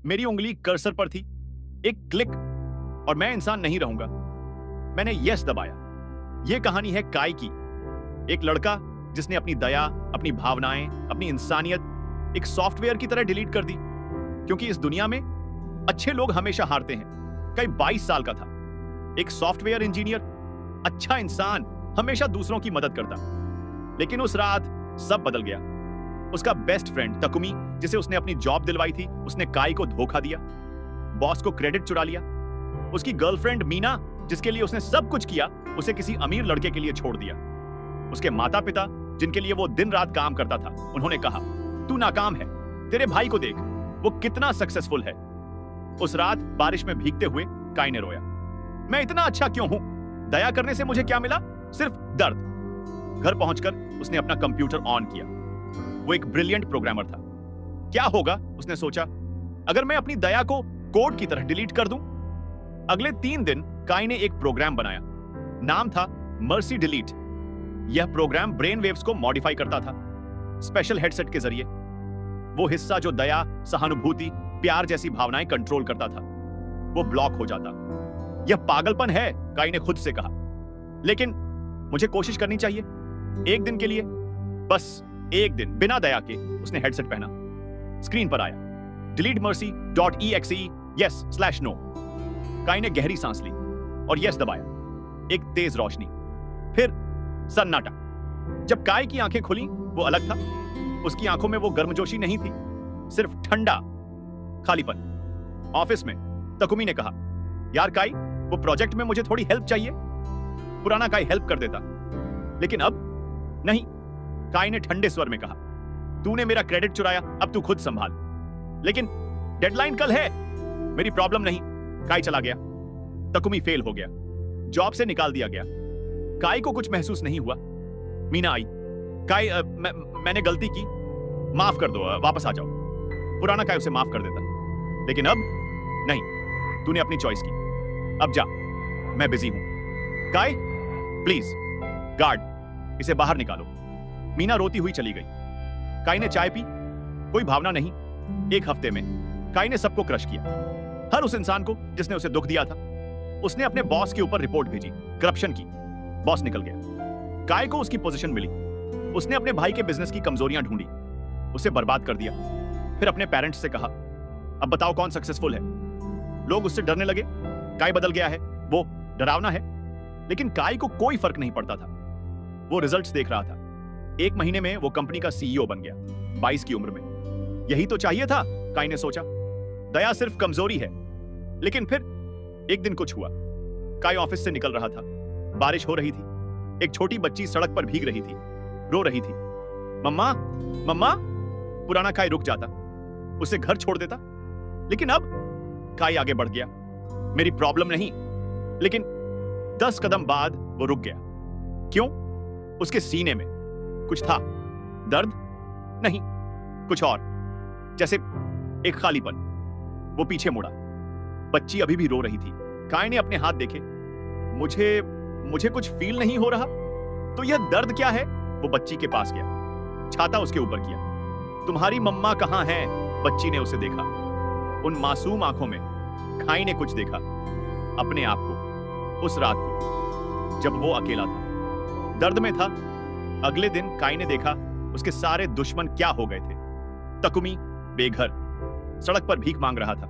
मेरी उंगली कर्सर पर थी। एक क्लिक और मैं इंसान नहीं रहूंगा। मैंने यस दबाया। यह कहानी है काई की, एक लड़का जिसने अपनी दया, अपनी भावनाएं, अपनी इंसानियत एक सॉफ्टवेयर की तरह डिलीट कर दी, क्योंकि इस दुनिया में अच्छे लोग हमेशा हारते हैं। काई 22 साल का था, एक सॉफ्टवेयर इंजीनियर, अच्छा इंसान, हमेशा दूसरों की मदद करता। लेकिन उस रात सब बदल गया। उसका बेस्ट फ्रेंड तकुमी, जिसे उसने अपनी जॉब दिलवाई थी, उसने काई को धोखा दिया, बॉस को क्रेडिट चुरा लिया। उसकी गर्लफ्रेंड मीना, जिसके लिए उसने सब कुछ किया, उसे किसी अमीर लड़के के लिए छोड़ दिया। उसके माता पिता, जिनके लिए वो दिन रात काम करता था, उन्होंने कहा, तू नाकाम है, तेरे भाई को देख, वो कितना सक्सेसफुल है। उस रात बारिश में भीगते हुए काई ने रोया, मैं इतना अच्छा क्यों हूं? दया करने से मुझे क्या मिला? सिर्फ दर्द। घर पहुंचकर उसने अपना कंप्यूटर ऑन किया। वो एक ब्रिलियंट प्रोग्रामर था। क्या होगा, उसने सोचा, अगर मैं अपनी दया को कोड की तरह डिलीट कर दूं? अगले 3 दिन काई ने एक प्रोग्राम बनाया। नाम था मर्सी डिलीट। यह प्रोग्राम ब्रेन वेव्स को मॉडिफाई करता था। स्पेशल हेडसेट के जरिए वो हिस्सा जो दया, सहानुभूति, प्यार जैसी भावनाएं कंट्रोल करता था, वो ब्लॉक हो जाता। यह पागलपन है, काई ने खुद से कहा, लेकिन मुझे कोशिश करनी चाहिए। एक दिन के लिए, बस एक दिन, बिना दया के। उसने हेडसेट पहना। स्क्रीन पर आया, deletemercy.exe yes/no। काई ने गहरी सांस ली और यस दबाया। एक तेज रोशनी, फिर सन्नाटा। जब काई की आंखें खुली, वो अलग था। उसकी आंखों में वो गर्मजोशी नहीं थी, सिर्फ ठंडा खालीपन। ऑफिस में तकुमी ने कहा, यार काई, वो प्रोजेक्ट में मुझे थोड़ी हेल्प चाहिए। पुराना काई हेल्प कर देता, लेकिन अब नहीं। काई ने ठंडे स्वर में कहा, तूने मेरा क्रेडिट चुराया, अब तू खुद संभाल। लेकिन डेडलाइन कल है। मेरी प्रॉब्लम नहीं। काई चला गया। तकुमी फेल हो गया, जॉब से निकाल दिया गया। काई को कुछ महसूस नहीं हुआ। मीना आई, काई मैंने गलती की, माफ कर दो, वापस आ जाओ। पुराना काई उसे माफ कर देता, लेकिन अब नहीं। तूने अपनी चॉइस की, अब जा, मैं बिजी हूं। काई प्लीज, गार्ड, इसे बाहर निकालो। मीना रोती हुई चली गई। काई ने चाय पी, कोई भावना नहीं। एक हफ्ते में काई ने सबको क्रश किया, हर उस इंसान को जिसने उसे दुख दिया था। उसने अपने बॉस के ऊपर रिपोर्ट भेजी, करप्शन की। बॉस निकल गया। काई को उसकी पोजीशन मिली। उसने अपने भाई के बिजनेस की कमजोरियां ढूंढी, उसे बर्बाद कर दिया। फिर अपने पेरेंट्स से कहा, अब बताओ कौन सक्सेसफुल है? लोग उससे डरने लगे। काई बदल गया है, वो डरावना है। लेकिन काई को कोई फर्क नहीं पड़ता था। वो रिजल्ट्स देख रहा था। 1 महीने में वो कंपनी का सीईओ बन गया, 22 की उम्र में। यही तो चाहिए था, काई ने सोचा। दया सिर्फ कमजोरी है। लेकिन फिर एक दिन कुछ हुआ। काई ऑफिस से निकल रहा था। बारिश हो रही थी। एक छोटी बच्ची सड़क पर भीग रही थी, रो रही थी। मम्मा, मम्मा। पुराना काई रुक जाता, उसे घर छोड़ देता। लेकिन अब काई आगे बढ़ गया। मेरी प्रॉब्लम नहीं। लेकिन 10 कदम बाद वो रुक गया। क्यों? उसके सीने में कुछ था। दर्द नहीं, कुछ और, जैसे एक खालीपन। वो पीछे मुड़ा। बच्ची अभी भी रो रही थी। काई ने अपने हाथ देखे। मुझे कुछ फील नहीं हो रहा। तो यह दर्द क्या है? वो बच्ची के पास गया, छाता उसके ऊपर किया। तुम्हारी मम्मा कहां है? बच्ची ने उसे देखा। उन मासूम आंखों में काई ने कुछ देखा, अपने आप को, उस रात को जब वो अकेला था, दर्द में था। अगले दिन काई ने देखा उसके सारे दुश्मन क्या हो गए थे। तकुमी बेघर, सड़क पर भीख मांग रहा था।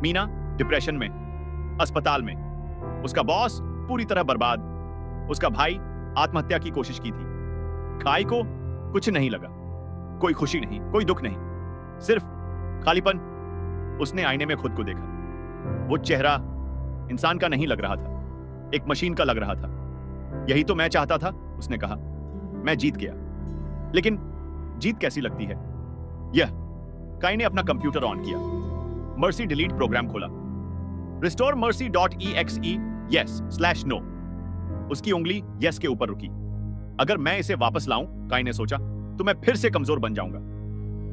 मीना डिप्रेशन में, अस्पताल में। उसका बॉस पूरी तरह बर्बाद। उसका भाई आत्महत्या की कोशिश की थी। काई को कुछ नहीं लगा, कोई खुशी नहीं, कोई दुख नहीं, सिर्फ खालीपन। उसने आईने में खुद को देखा। वो चेहरा इंसान का नहीं लग रहा था, एक मशीन का लग रहा था। यही तो मैं चाहता था, उसने कहा। मैं जीत गया। लेकिन जीत कैसी लगती है? यह। काई ने अपना कंप्यूटर ऑन किया, मर्सी डिलीट प्रोग्राम खोला। restoremercy.exe yes/no। उसकी उंगली यस के ऊपर रुकी। अगर मैं इसे वापस लाऊं, काई ने सोचा, तो मैं फिर से कमजोर बन जाऊंगा,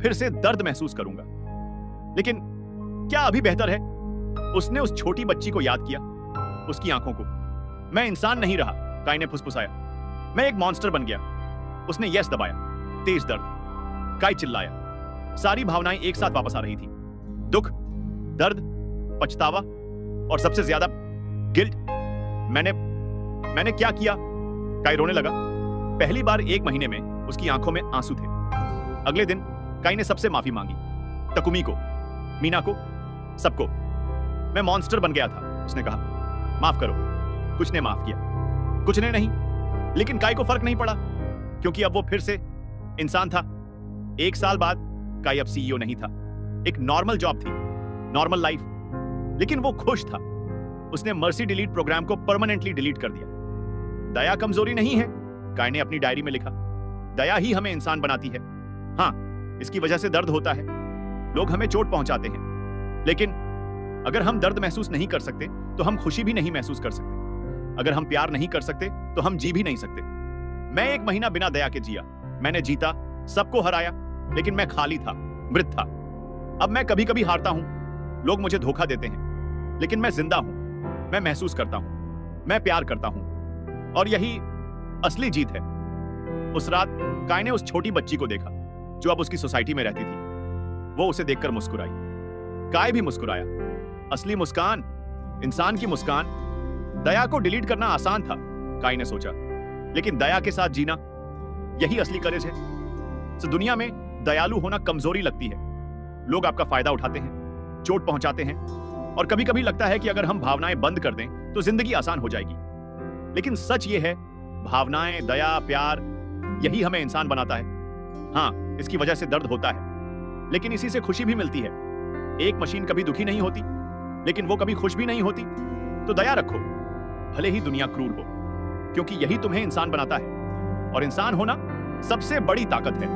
फिर से दर्द महसूस करूंगा। लेकिन क्या अभी बेहतर है? उसने उस छोटी बच्ची को याद किया, उसकी आंखों को। मैं इंसान नहीं रहा, काई ने फुसफुसाया। मैं एक मॉन्स्टर बन गया। उसने यस दबाया। तेज दर्द। काई चिल्लाया। सारी भावनाएं एक साथ वापस आ रही थी। दुख, दर्द, पछतावा और सबसे ज्यादा गिल्ट। मैंने क्या किया? काई रोने लगा। पहली बार 1 महीने में उसकी आंखों में आंसू थे। अगले दिन काई ने सबसे माफी मांगी, तकुमी को, मीना को, सबको। मैं मॉन्स्टर बन गया था, उसने कहा। माफ करो। कुछ ने माफ किया, कुछ ने नहीं। लेकिन काई को फर्क नहीं पड़ा, क्योंकि अब वो फिर से इंसान था। 1 साल बाद काई अब सीईओ नहीं था। एक नॉर्मल जॉब थी, नॉर्मल लाइफ, लेकिन वो खुश था। उसने मर्सी डिलीट प्रोग्राम को परमानेंटली डिलीट कर दिया। दया कमजोरी नहीं है, काई ने अपनी डायरी में लिखा। दया ही हमें इंसान बनाती है। हाँ, इसकी वजह से दर्द होता है, लोग हमें चोट पहुंचाते हैं, लेकिन अगर हम दर्द महसूस नहीं कर सकते तो हम खुशी भी नहीं महसूस कर सकते। अगर हम प्यार नहीं कर सकते तो हम जी भी नहीं सकते। मैं 1 महीना बिना दया के जिया। मैंने जीता, सबको हराया, लेकिन मैं खाली था, मृत था। अब मैं कभी कभी हारता हूं, लोग मुझे धोखा देते हैं, लेकिन मैं जिंदा हूं। मैं महसूस करता हूं, मैं प्यार करता हूं, और यही असली जीत है। उस रात काई ने उस छोटी बच्ची को देखा जो अब उसकी सोसाइटी में रहती थी। वो उसे देखकर मुस्कुराई, काई भी मुस्कुराया। असली मुस्कान, इंसान की मुस्कान। दया को डिलीट करना आसान था, काई ने सोचा, लेकिन दया के साथ जीना, यही असली करेज है। तो दुनिया में दयालु होना कमजोरी लगती है। लोग आपका फायदा उठाते हैं, चोट पहुंचाते हैं, और कभी कभी लगता है कि अगर हम भावनाएं बंद कर दें तो जिंदगी आसान हो जाएगी। लेकिन सच ये है, भावनाएं, दया, प्यार, यही हमें इंसान बनाता है। हाँ, इसकी वजह से दर्द होता है, लेकिन इसी से खुशी भी मिलती है। एक मशीन कभी दुखी नहीं होती, लेकिन वो कभी खुश भी नहीं होती। तो दया रखो, भले ही दुनिया क्रूर हो, क्योंकि यही तुम्हें इंसान बनाता है, और इंसान होना सबसे बड़ी ताकत है।